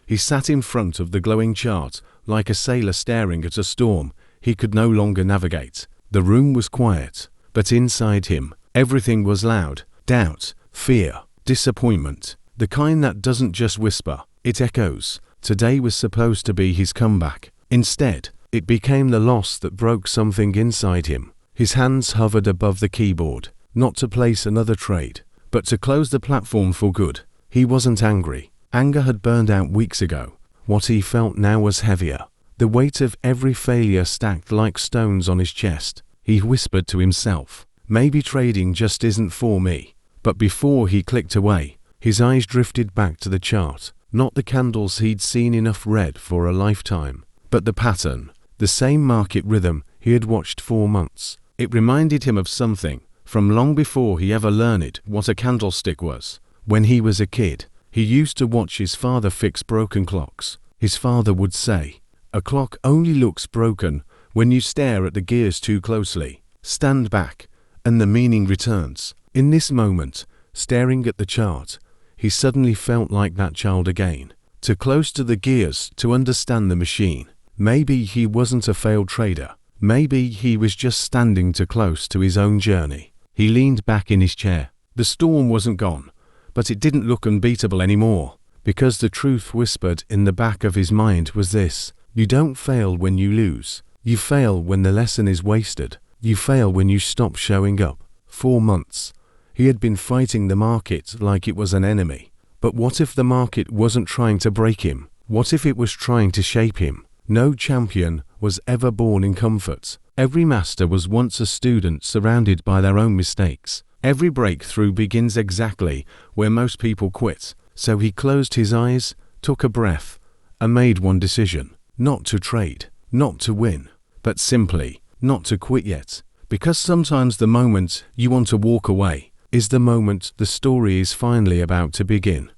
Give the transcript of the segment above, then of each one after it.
He sat in front of the glowing chart, like a sailor staring at a storm he could no longer navigate. The room was quiet, but inside him, everything was loud. Doubt, fear, disappointment. The kind that doesn't just whisper, it echoes. Today was supposed to be his comeback. Instead, it became the loss that broke something inside him. His hands hovered above the keyboard, not to place another trade, but to close the platform for good. He wasn't angry. Anger had burned out weeks ago. What he felt now was heavier. The weight of every failure stacked like stones on his chest. He whispered to himself, maybe trading just isn't for me. But before he clicked away, his eyes drifted back to the chart. Not the candles he'd seen enough red for a lifetime, but the pattern, the same market rhythm he had watched for months. It reminded him of something from long before he ever learned what a candlestick was. When he was a kid, he used to watch his father fix broken clocks. His father would say, "A clock only looks broken when you stare at the gears too closely. Stand back, and the meaning returns." In this moment, staring at the chart, he suddenly felt like that child again, too close to the gears to understand the machine. Maybe he wasn't a failed trader. Maybe he was just standing too close to his own journey. He leaned back in his chair. The storm wasn't gone, but it didn't look unbeatable anymore, because the truth whispered in the back of his mind was this: you don't fail when you lose. You fail when the lesson is wasted. You fail when you stop showing up. 4 months. He had been fighting the market like it was an enemy. But what if the market wasn't trying to break him? What if it was trying to shape him? No champion was ever born in comfort. Every master was once a student surrounded by their own mistakes. Every breakthrough begins exactly where most people quit. So he closed his eyes, took a breath, and made one decision: not to trade, not to win, but simply not to quit yet. Because sometimes the moment you want to walk away is the moment the story is finally about to begin.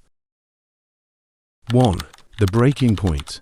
1. The breaking point.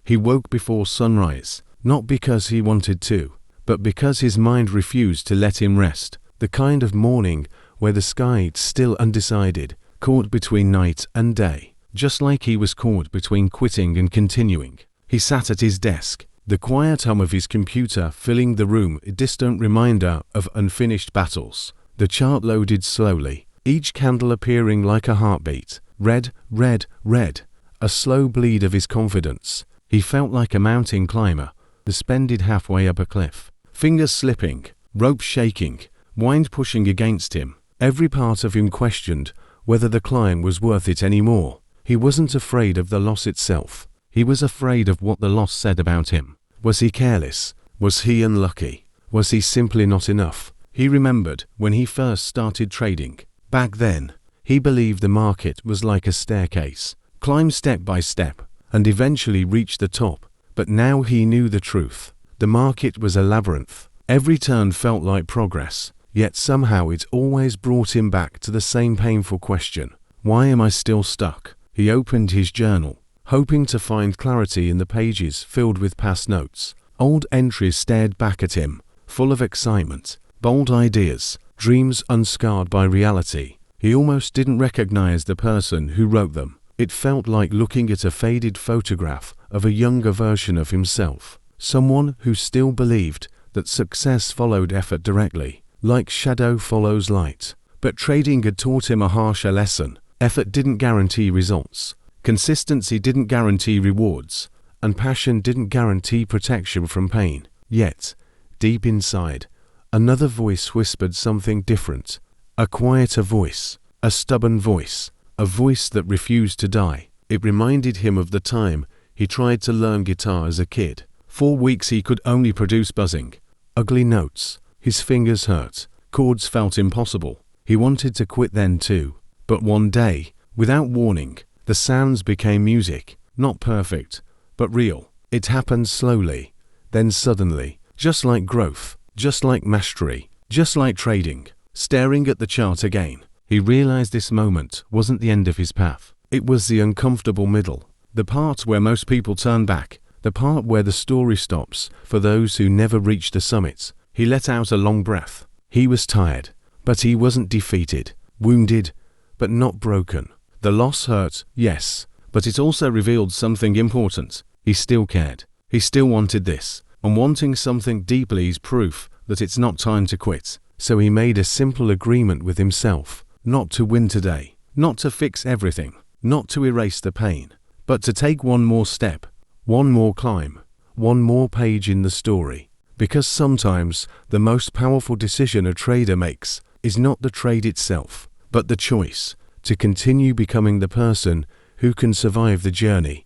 He woke before sunrise, not because he wanted to, but because his mind refused to let him rest. The kind of morning where the sky is still undecided, caught between night and day, just like he was caught between quitting and continuing. He sat at his desk, the quiet hum of his computer filling the room, a distant reminder of unfinished battles. The chart loaded slowly, each candle appearing like a heartbeat. Red, red, red, a slow bleed of his confidence. He felt like a mountain climber, suspended halfway up a cliff. Fingers slipping, rope shaking, wind pushing against him. Every part of him questioned whether the climb was worth it anymore. He wasn't afraid of the loss itself. He was afraid of what the loss said about him. Was he careless? Was he unlucky? Was he simply not enough? He remembered when he first started trading. Back then, he believed the market was like a staircase. Climb step by step, and eventually reach the top. But now he knew the truth. The market was a labyrinth. Every turn felt like progress, yet somehow it always brought him back to the same painful question: why am I still stuck? He opened his journal, hoping to find clarity in the pages filled with past notes. Old entries stared back at him, full of excitement, bold ideas, dreams unscarred by reality. He almost didn't recognize the person who wrote them. It felt like looking at a faded photograph of a younger version of himself, someone who still believed that success followed effort directly, like shadow follows light. But trading had taught him a harsher lesson. Effort didn't guarantee results, consistency didn't guarantee rewards, and passion didn't guarantee protection from pain. Yet, deep inside, another voice whispered something different. A quieter voice, a stubborn voice, a voice that refused to die. It reminded him of the time he tried to learn guitar as a kid. 4 weeks he could only produce buzzing, ugly notes. His fingers hurt. Chords felt impossible. He wanted to quit then too. But one day, without warning, the sounds became music. Not perfect, but real. It happened slowly, then suddenly, just like growth, just like mastery, just like trading. Staring at the chart again, he realized this moment wasn't the end of his path. It was the uncomfortable middle, the part where most people turn back, the part where the story stops for those who never reach the summit. He let out a long breath. He was tired, but he wasn't defeated, wounded, but not broken. The loss hurt, yes, But it also revealed something important. He still cared. He still wanted this. And wanting something deeply is proof that it's not time to quit. So he made a simple agreement with himself, not to win today, not to fix everything, not to erase the pain, but to take one more step, one more climb, one more page in the story. Because sometimes the most powerful decision a trader makes is not the trade itself, but the choice to continue becoming the person who can survive the journey.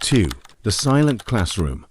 2. The silent classroom.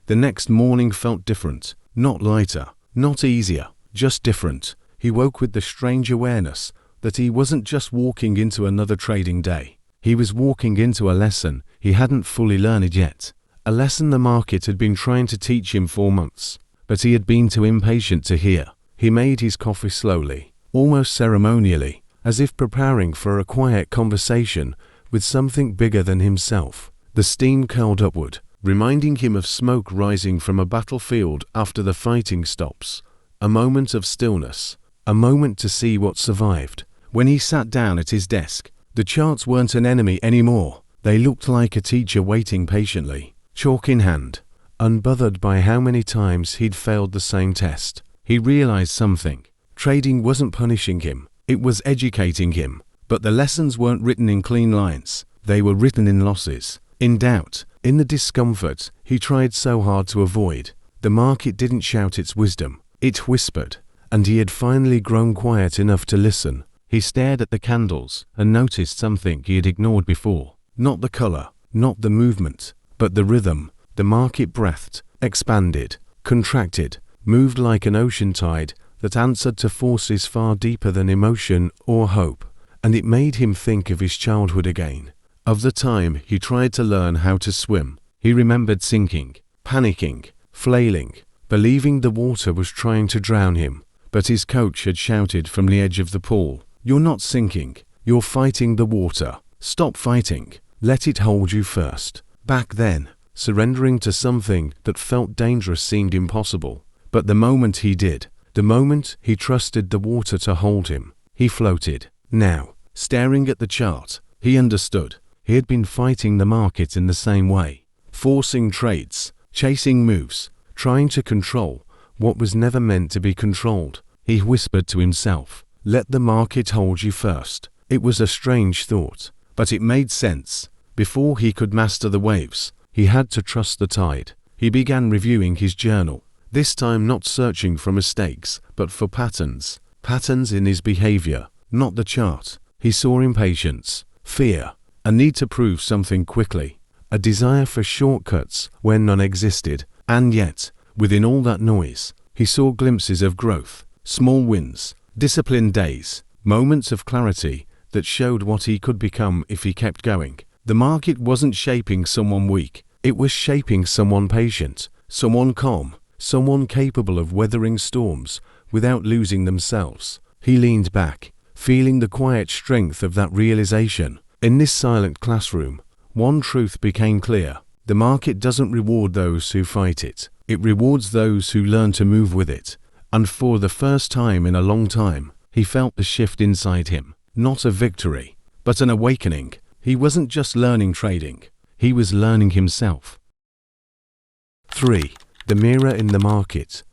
The next morning felt different, not lighter, not easier, just different. He woke with the strange awareness that he wasn't just walking into another trading day. He was walking into a lesson he hadn't fully learned yet. A lesson the market had been trying to teach him for months, but he had been too impatient to hear. He made his coffee slowly, almost ceremonially, as if preparing for a quiet conversation with something bigger than himself. The steam curled upward, reminding him of smoke rising from a battlefield after the fighting stops. A moment of stillness, a moment to see what survived. When he sat down at his desk, the charts weren't an enemy anymore. They looked like a teacher waiting patiently, chalk in hand. Unbothered by how many times he'd failed the same test, he realized something. Trading wasn't punishing him, it was educating him. But the lessons weren't written in clean lines, they were written in losses, in doubt, in the discomfort he tried so hard to avoid. The market didn't shout its wisdom, it whispered, and he had finally grown quiet enough to listen. He stared at the candles and noticed something he had ignored before. Not the color, not the movement, but the rhythm. The market breathed, expanded, contracted, moved like an ocean tide that answered to forces far deeper than emotion or hope. And it made him think of his childhood again, of the time he tried to learn how to swim. He remembered sinking, panicking, flailing, believing the water was trying to drown him. But his coach had shouted from the edge of the pool, "You're not sinking, you're fighting the water. Stop fighting, let it hold you first." Back then, surrendering to something that felt dangerous seemed impossible. But the moment he did, the moment he trusted the water to hold him, he floated. Now, staring at the chart, he understood. He had been fighting the market in the same way, forcing trades, chasing moves, trying to control what was never meant to be controlled. He whispered to himself, "Let the market hold you first." It was a strange thought, but it made sense. Before he could master the waves, he had to trust the tide. He began reviewing his journal, this time not searching for mistakes, but for patterns. Patterns in his behavior, not the chart. He saw impatience, fear, a need to prove something quickly, a desire for shortcuts where none existed. And yet, within all that noise, he saw glimpses of growth, small wins, disciplined days, moments of clarity that showed what he could become if he kept going. The market wasn't shaping someone weak, it was shaping someone patient, someone calm, someone capable of weathering storms without losing themselves. He leaned back, feeling the quiet strength of that realization. In this silent classroom, one truth became clear. The market doesn't reward those who fight it. It rewards those who learn to move with it. And for the first time in a long time, he felt the shift inside him. Not a victory, but an awakening. He wasn't just learning trading, he was learning himself. 3. The mirror in the market.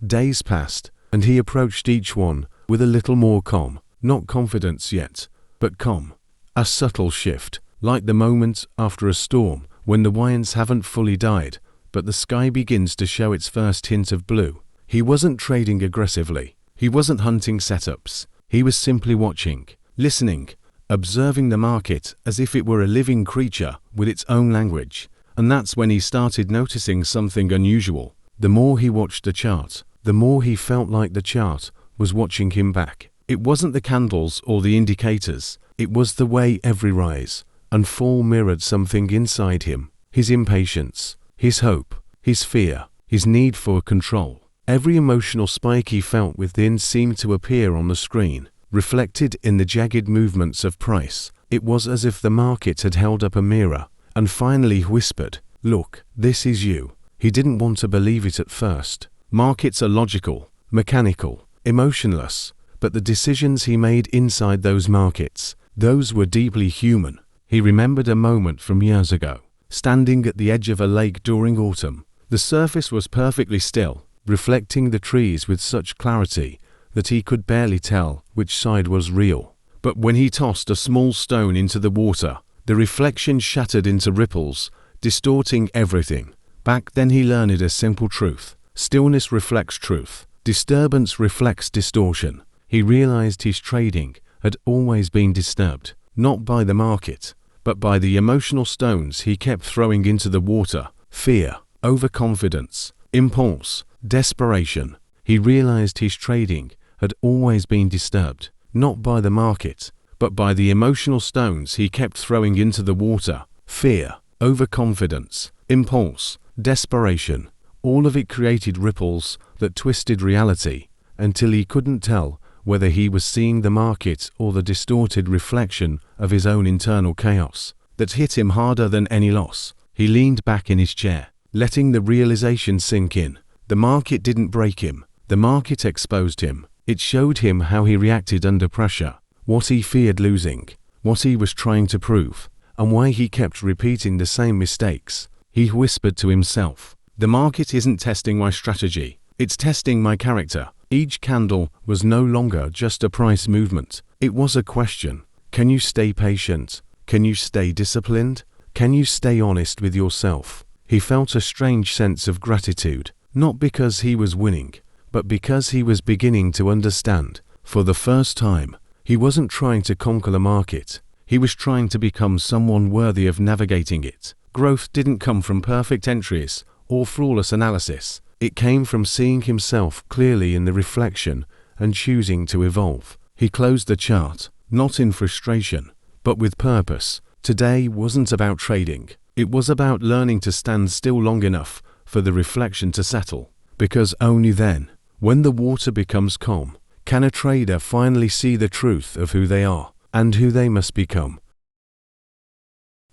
Days passed, and he approached each one with a little more calm. Not confidence yet, but calm. A subtle shift, like the moment after a storm when the winds haven't fully died, but the sky begins to show its first hint of blue. He wasn't trading aggressively. He wasn't hunting setups. He was simply watching, listening, observing the market as if it were a living creature with its own language. And that's when he started noticing something unusual. The more he watched the chart, the more he felt like the chart was watching him back. It wasn't the candles or the indicators. It was the way every rise and fall mirrored something inside him. His impatience, his hope, his fear, his need for control. Every emotional spike he felt within seemed to appear on the screen, reflected in the jagged movements of price. It was as if the market had held up a mirror and finally whispered, "Look, this is you." He didn't want to believe it at first. Markets are logical, mechanical, emotionless, but the decisions he made inside those markets Those were deeply human. He remembered a moment from years ago, standing at the edge of a lake during autumn. The surface was perfectly still, reflecting the trees with such clarity that he could barely tell which side was real. But when he tossed a small stone into the water, the reflection shattered into ripples, distorting everything. Back then he learned a simple truth. Stillness reflects truth. Disturbance reflects distortion. He realized his trading had always been disturbed, not by the market, but by the emotional stones he kept throwing into the water. Fear, overconfidence, impulse, desperation. He realized his trading had always been disturbed, not by the market, but by the emotional stones he kept throwing into the water. Fear, overconfidence, impulse, desperation. All of it created ripples that twisted reality until he couldn't tell whether he was seeing the market or the distorted reflection of his own internal chaos. That hit him harder than any loss. He leaned back in his chair, letting the realization sink in. The market didn't break him. The market exposed him. It showed him how he reacted under pressure, what he feared losing, what he was trying to prove, and why he kept repeating the same mistakes. He whispered to himself, "The market isn't testing my strategy, it's testing my character." Each candle was no longer just a price movement. It was a question. Can you stay patient? Can you stay disciplined? Can you stay honest with yourself? He felt a strange sense of gratitude, not because he was winning, but because he was beginning to understand. For the first time, he wasn't trying to conquer the market. He was trying to become someone worthy of navigating it. Growth didn't come from perfect entries or flawless analysis. It came from seeing himself clearly in the reflection and choosing to evolve. He closed the chart, not in frustration, but with purpose. Today wasn't about trading. It was about learning to stand still long enough for the reflection to settle. Because only then, when the water becomes calm, can a trader finally see the truth of who they are and who they must become.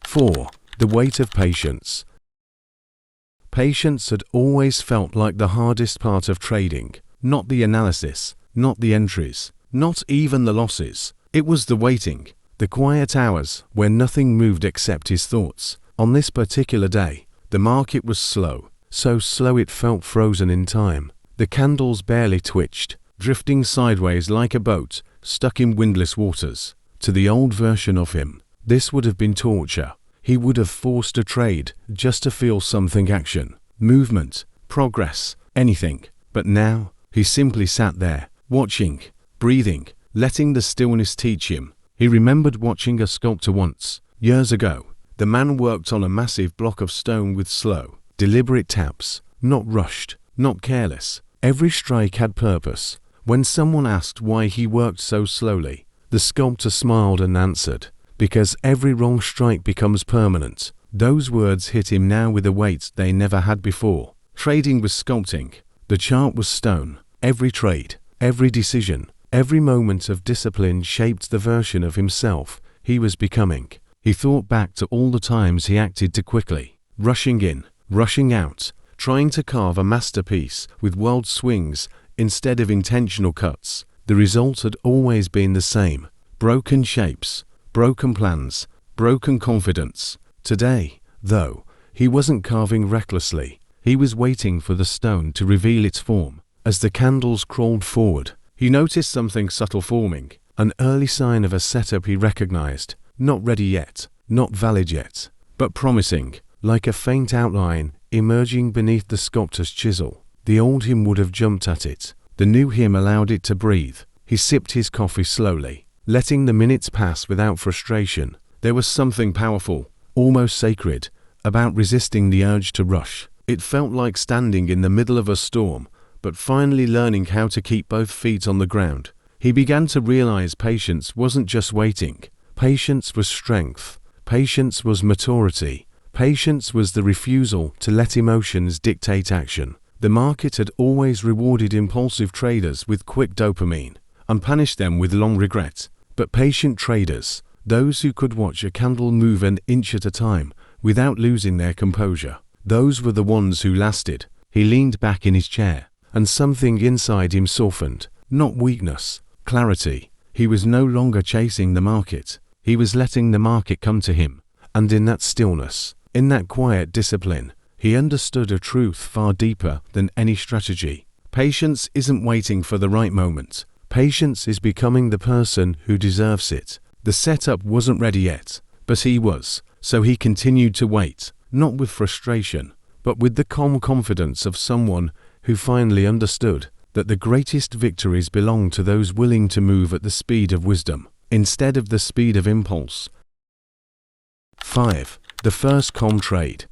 4. The weight of patience. Patience had always felt like the hardest part of trading. Not the analysis, not the entries, not even the losses. It was the waiting, the quiet hours where nothing moved except his thoughts. On this particular day, the market was slow, so slow it felt frozen in time. The candles barely twitched, drifting sideways like a boat stuck in windless waters. To the old version of him, this would have been torture. He would have forced a trade just to feel something: action, movement, progress, anything. But now, he simply sat there, watching, breathing, letting the stillness teach him. He remembered watching a sculptor once, years ago. The man worked on a massive block of stone with slow, deliberate taps, not rushed, not careless. Every strike had purpose. When someone asked why he worked so slowly, the sculptor smiled and answered, "Because every wrong strike becomes permanent." Those words hit him now with a weight they never had before. Trading was sculpting. The chart was stone. Every trade, every decision, every moment of discipline shaped the version of himself he was becoming. He thought back to all the times he acted too quickly, rushing in, rushing out, trying to carve a masterpiece with wild swings instead of intentional cuts. The result had always been the same: broken shapes, broken plans, broken confidence. Today, though, he wasn't carving recklessly. He was waiting for the stone to reveal its form. As the candles crawled forward, he noticed something subtle forming, an early sign of a setup he recognized. Not ready yet, not valid yet, but promising, like a faint outline emerging beneath the sculptor's chisel. The old him would have jumped at it. The new him allowed it to breathe. He sipped his coffee slowly, letting the minutes pass without frustration. There was something powerful, almost sacred, about resisting the urge to rush. It felt like standing in the middle of a storm, but finally learning how to keep both feet on the ground. He began to realize patience wasn't just waiting. Patience was strength. Patience was maturity. Patience was the refusal to let emotions dictate action. The market had always rewarded impulsive traders with quick dopamine and punished them with long regret. But patient traders, those who could watch a candle move an inch at a time without losing their composure, those were the ones who lasted. He leaned back in his chair, and something inside him softened. Not weakness, clarity. He was no longer chasing the market. He was letting the market come to him, and in that stillness, in that quiet discipline, he understood a truth far deeper than any strategy. Patience isn't waiting for the right moment. Patience is becoming the person who deserves it. The setup wasn't ready yet, but he was, so he continued to wait, not with frustration, but with the calm confidence of someone who finally understood that the greatest victories belong to those willing to move at the speed of wisdom, instead of the speed of impulse. 5. The first calm trade.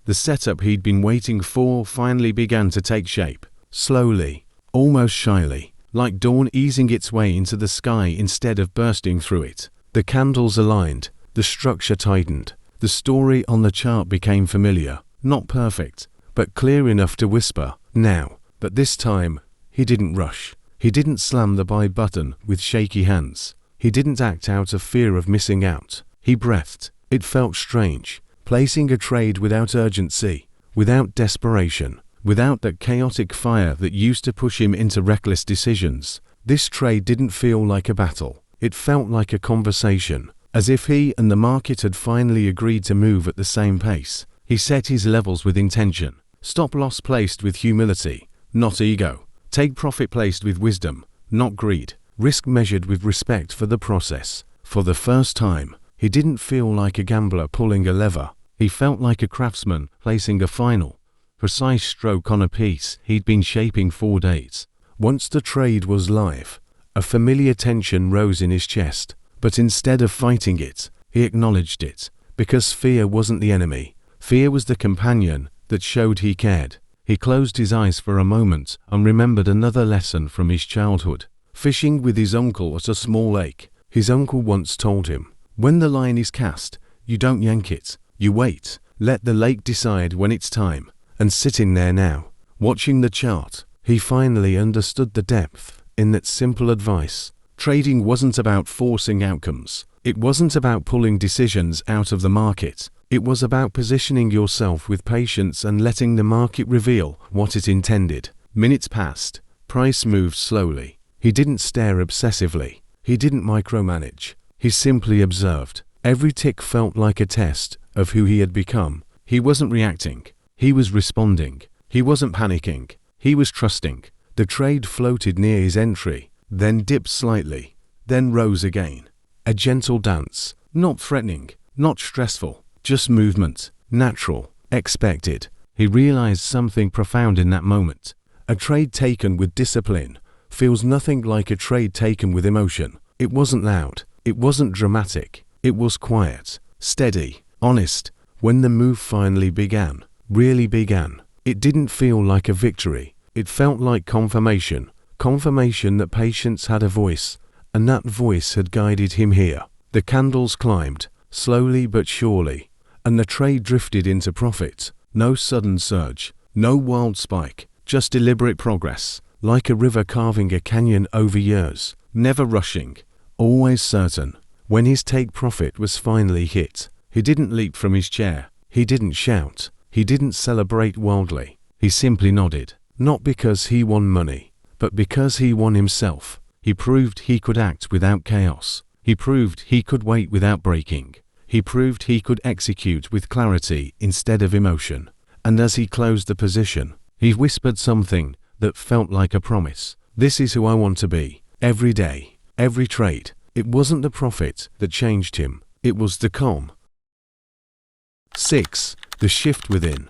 The setup he'd been waiting for finally began to take shape, slowly, almost shyly, like dawn easing its way into the sky instead of bursting through it. The candles aligned, the structure tightened, the story on the chart became familiar, not perfect, but clear enough to whisper, now. But this time, he didn't rush. He didn't slam the buy button with shaky hands. He didn't act out of fear of missing out. He breathed. It felt strange, placing a trade without urgency, without desperation, without that chaotic fire that used to push him into reckless decisions. This trade didn't feel like a battle. It felt like a conversation, as if he and the market had finally agreed to move at the same pace. He set his levels with intention. Stop loss placed with humility, not ego. Take profit placed with wisdom, not greed. Risk measured with respect for the process. For the first time, he didn't feel like a gambler pulling a lever. He felt like a craftsman placing a final, precise stroke on a piece he'd been shaping for days. Once the trade was live, a familiar tension rose in his chest. But instead of fighting it, he acknowledged it. Because fear wasn't the enemy. Fear was the companion that showed he cared. He closed his eyes for a moment and remembered another lesson from his childhood. Fishing with his uncle at a small lake. His uncle once told him, when the line is cast, you don't yank it. You wait. Let the lake decide when it's time. And sitting there now, watching the chart, he finally understood the depth in that simple advice. Trading wasn't about forcing outcomes. It wasn't about pulling decisions out of the market. It was about positioning yourself with patience and letting the market reveal what it intended. Minutes passed. Price moved slowly. He didn't stare obsessively. He didn't micromanage. He simply observed. Every tick felt like a test of who he had become. He wasn't reacting. He was responding. He wasn't panicking. He was trusting. The trade floated near his entry, then dipped slightly, then rose again. A gentle dance, not threatening, not stressful, just movement, natural, expected. He realized something profound in that moment. A trade taken with discipline feels nothing like a trade taken with emotion. It wasn't loud. It wasn't dramatic. It was quiet, steady, honest. When the move finally began, really began, it didn't feel like a victory. It felt like confirmation. Confirmation that patience had a voice, and that voice had guided him here. The candles climbed, slowly but surely, and the trade drifted into profit. No sudden surge, no wild spike, just deliberate progress, like a river carving a canyon over years, never rushing, always certain. When his take profit was finally hit, he didn't leap from his chair, he didn't shout, he didn't celebrate wildly. He simply nodded, not because he won money, but because he won himself. He proved he could act without chaos. He proved he could wait without breaking. He proved he could execute with clarity instead of emotion. And as he closed the position, he whispered something that felt like a promise. This is who I want to be. Every day, every trade. It wasn't the profit that changed him. It was the calm. 6. The shift within.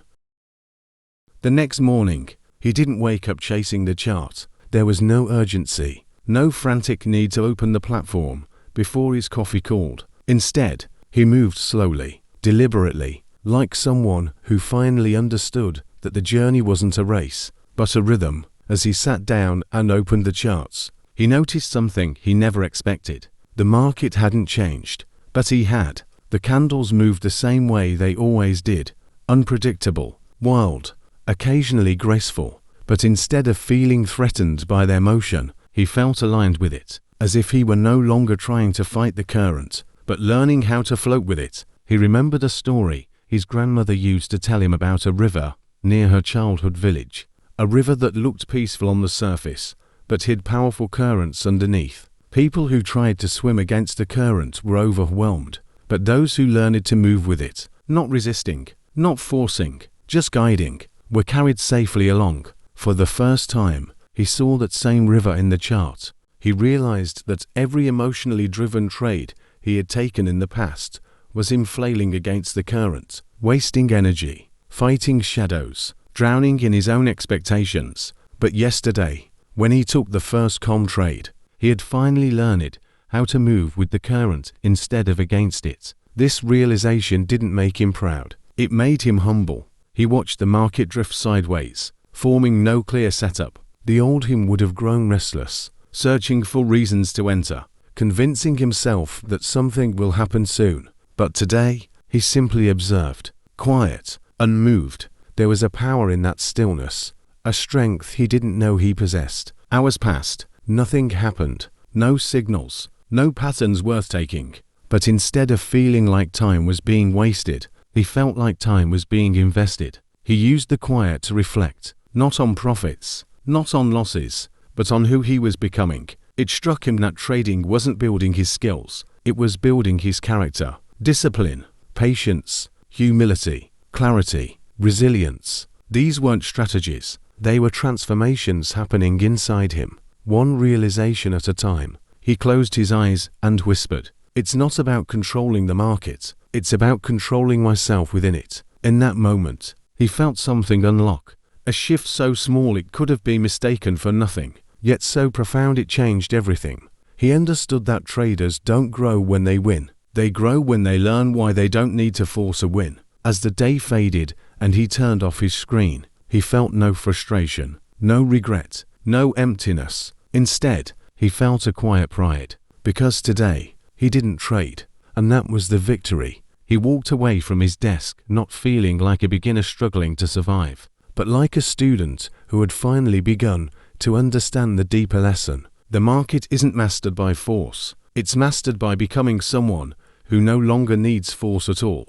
The next morning, he didn't wake up chasing the chart. There was no urgency, no frantic need to open the platform before his coffee called. Instead, he moved slowly, deliberately, like someone who finally understood that the journey wasn't a race, but a rhythm. As he sat down and opened the charts, he noticed something he never expected. The market hadn't changed, but he had. The candles moved the same way they always did, unpredictable, wild, occasionally graceful. But instead of feeling threatened by their motion, he felt aligned with it, as if he were no longer trying to fight the current, but learning how to float with it. He remembered a story his grandmother used to tell him about a river near her childhood village, a river that looked peaceful on the surface, but hid powerful currents underneath. People who tried to swim against the current were overwhelmed, but those who learned to move with it, not resisting, not forcing, just guiding, were carried safely along. For the first time, he saw that same river in the chart. He realized that every emotionally driven trade he had taken in the past was him flailing against the current, wasting energy, fighting shadows, drowning in his own expectations. But yesterday, when he took the first calm trade, he had finally learned how to move with the current instead of against it. This realization didn't make him proud. It made him humble. He watched the market drift sideways, forming no clear setup. The old him would have grown restless, searching for reasons to enter, convincing himself that something will happen soon. But today, he simply observed, quiet, unmoved. There was a power in that stillness, a strength he didn't know he possessed. Hours passed, nothing happened, no signals, no patterns worth taking. But instead of feeling like time was being wasted, he felt like time was being invested. He used the quiet to reflect, not on profits, not on losses, but on who he was becoming. It struck him that trading wasn't building his skills, it was building his character. Discipline, patience, humility, clarity, resilience. These weren't strategies, they were transformations happening inside him, one realization at a time. He closed his eyes and whispered, "It's not about controlling the market, it's about controlling myself within it." In that moment, he felt something unlock, a shift so small it could have been mistaken for nothing, yet so profound it changed everything. He understood that traders don't grow when they win. They grow when they learn why they don't need to force a win. As the day faded and he turned off his screen, he felt no frustration, no regret, no emptiness. Instead, he felt a quiet pride, because today, he didn't trade, and that was the victory. He walked away from his desk not feeling like a beginner struggling to survive, but like a student who had finally begun to understand the deeper lesson. The market isn't mastered by force, it's mastered by becoming someone who no longer needs force at all.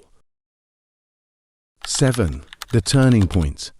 7. The turning point.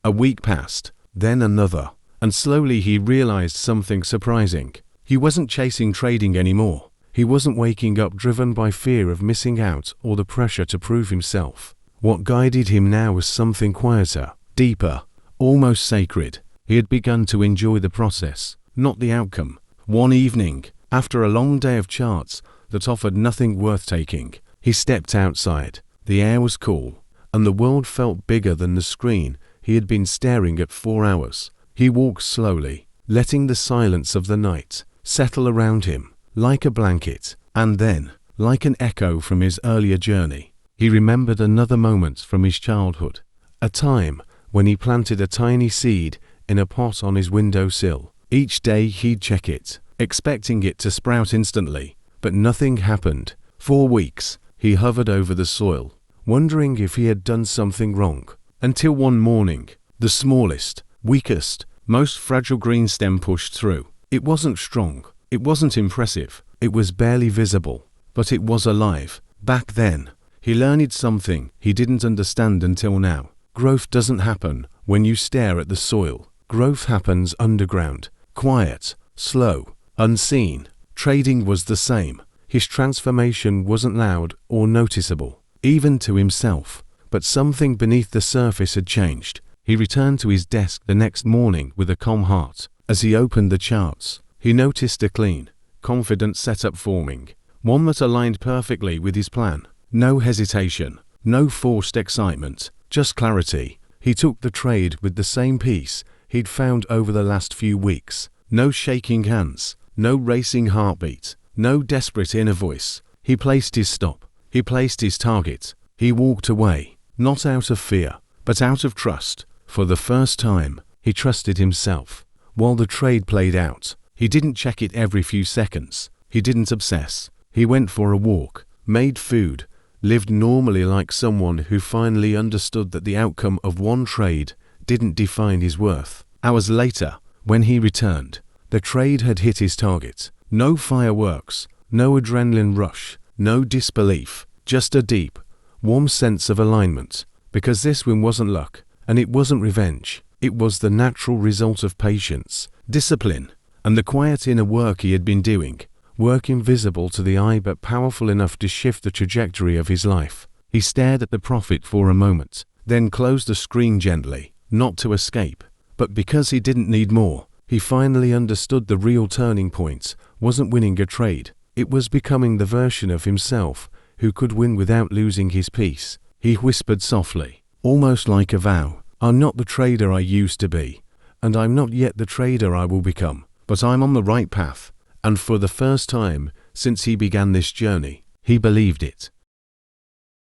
A week passed, then another, and slowly he realized something surprising. He wasn't chasing trading anymore. He wasn't waking up driven by fear of missing out or the pressure to prove himself. What guided him now was something quieter, deeper, almost sacred. He had begun to enjoy the process, not the outcome. One evening, after a long day of charts that offered nothing worth taking, he stepped outside. The air was cool, and the world felt bigger than the screen he had been staring at 4 hours. He walked slowly, letting the silence of the night settle around him like a blanket, and then, like an echo from his earlier journey, he remembered another moment from his childhood, a time when he planted a tiny seed in a pot on his windowsill. Each day he'd check it, expecting it to sprout instantly, but nothing happened. For weeks, he hovered over the soil, wondering if he had done something wrong, until one morning, the smallest, weakest, most fragile green stem pushed through. It wasn't strong, it wasn't impressive, it was barely visible, but it was alive. Back then, he learned something he didn't understand until now. Growth doesn't happen when you stare at the soil. Growth happens underground, quiet, slow, unseen. Trading was the same. His transformation wasn't loud or noticeable, even to himself, but something beneath the surface had changed. He returned to his desk the next morning with a calm heart. As he opened the charts, he noticed a clean, confident setup forming, one that aligned perfectly with his plan. No hesitation, no forced excitement, just clarity. He took the trade with the same peace he'd found over the last few weeks. No shaking hands, no racing heartbeat, no desperate inner voice. He placed his stop, he placed his target. He walked away, not out of fear, but out of trust. For the first time, he trusted himself. While the trade played out, he didn't check it every few seconds. He didn't obsess. He went for a walk, made food, lived normally like someone who finally understood that the outcome of one trade didn't define his worth. Hours later, when he returned, the trade had hit his target. No fireworks, no adrenaline rush, no disbelief, just a deep, warm sense of alignment. Because this win wasn't luck, and it wasn't revenge. It was the natural result of patience, discipline, And the quiet inner work he had been doing, work invisible to the eye but powerful enough to shift the trajectory of his life. He stared at the profit for a moment, then closed the screen gently, not to escape, but because he didn't need more. He finally understood the real turning point wasn't winning a trade, it was becoming the version of himself who could win without losing his peace. He whispered softly, almost like a vow, "I'm not the trader I used to be, and I'm not yet the trader I will become, but I'm on the right path." And for the first time since he began this journey, he believed it.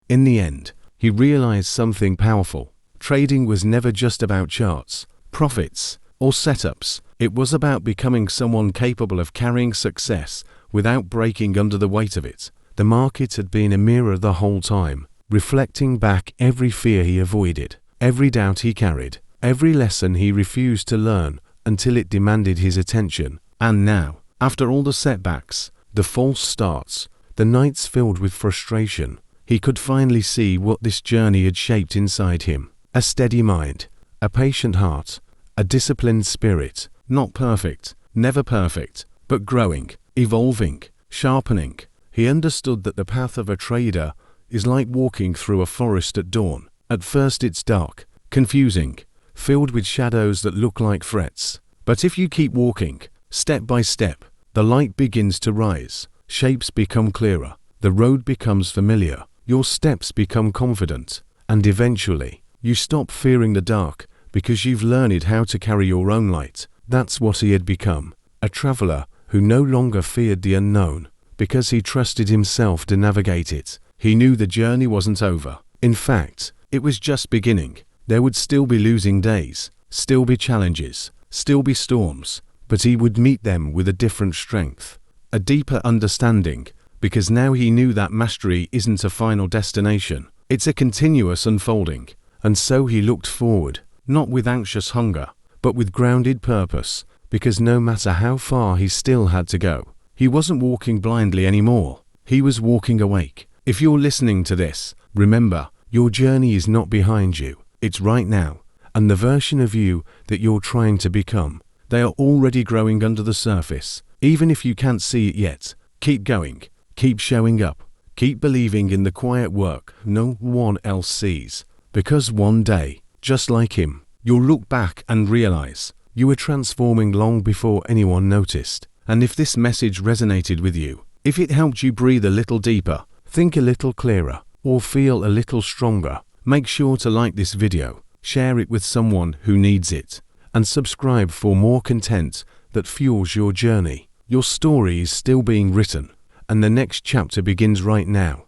In the end, he realized something powerful. Trading was never just about charts, profits, or setups. It was about becoming someone capable of carrying success without breaking under the weight of it. The market had been a mirror the whole time, reflecting back every fear he avoided, every doubt he carried, every lesson he refused to learn until it demanded his attention. And now, after all the setbacks, the false starts, the nights filled with frustration, he could finally see what this journey had shaped inside him. A steady mind, a patient heart, a disciplined spirit, not perfect, never perfect, but growing, evolving, sharpening. He understood that the path of a trader is like walking through a forest at dawn. At first it's dark, confusing, filled with shadows that look like threats. But if you keep walking, step by step, the light begins to rise, shapes become clearer, the road becomes familiar, your steps become confident, and eventually, you stop fearing the dark because you've learned how to carry your own light. That's what he had become, a traveler who no longer feared the unknown because he trusted himself to navigate it. He knew the journey wasn't over. In fact, it was just beginning. There would still be losing days, still be challenges, still be storms, but he would meet them with a different strength, a deeper understanding, because now he knew that mastery isn't a final destination, it's a continuous unfolding. And so he looked forward, not with anxious hunger, but with grounded purpose, because no matter how far he still had to go, he wasn't walking blindly anymore. He was walking awake. If you're listening to this, remember, your journey is not behind you, it's right now. And the version of you that you're trying to become, they are already growing under the surface. Even if you can't see it yet, keep going, keep showing up, keep believing in the quiet work no one else sees. Because one day, just like him, you'll look back and realize you were transforming long before anyone noticed. And if this message resonated with you, if it helped you breathe a little deeper, think a little clearer, or feel a little stronger, make sure to like this video, share it with someone who needs it, and subscribe for more content that fuels your journey. Your story is still being written, and the next chapter begins right now.